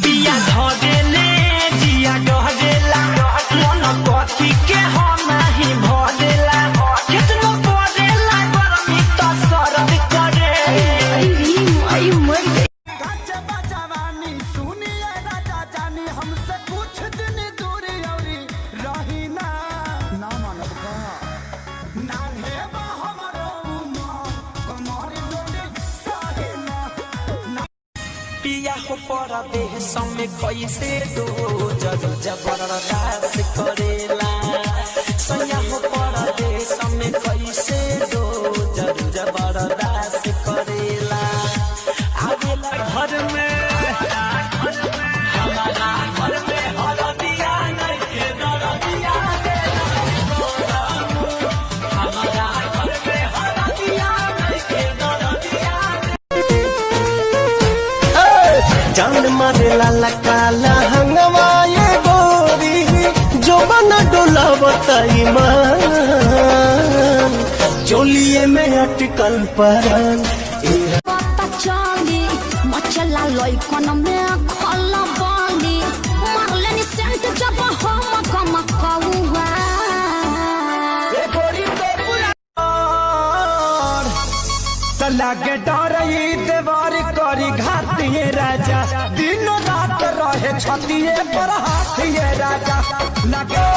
पिया धरेले जिया डहरेला मन कथी के हम नहीं भरेला कितनो पड़ेला गरमी तो सरद करे आई मर गई जवानी सुनिए राजा जानी हमसे कुछ दिन दूरी औरी रही ना मानब का ना हे हमरो कमर डोले साहे ना पिया हो पड़ा देह समय कैसे दो जरूर जबरदस्त करेला सैया हो पड़ा देह समय कैसे दो जरूर जबरदस्त करेला आवेला घर में हमारा घर में हरदिया नहीं के दरदिया हमारा घर में हरदिया नहीं के दरदिया जान मारे लाला काला हंगवा ये गोरी जो बना डोला बताई मान चोलिए में अटकल परन मचला लई कोन में खला बाली मारलेनी सेंट जब हम कम कौवा ए गोरी तो तो लागे डरई देवार करी घातिए राजा दिन रात रहे छतिए पर हाथिए राजा लगे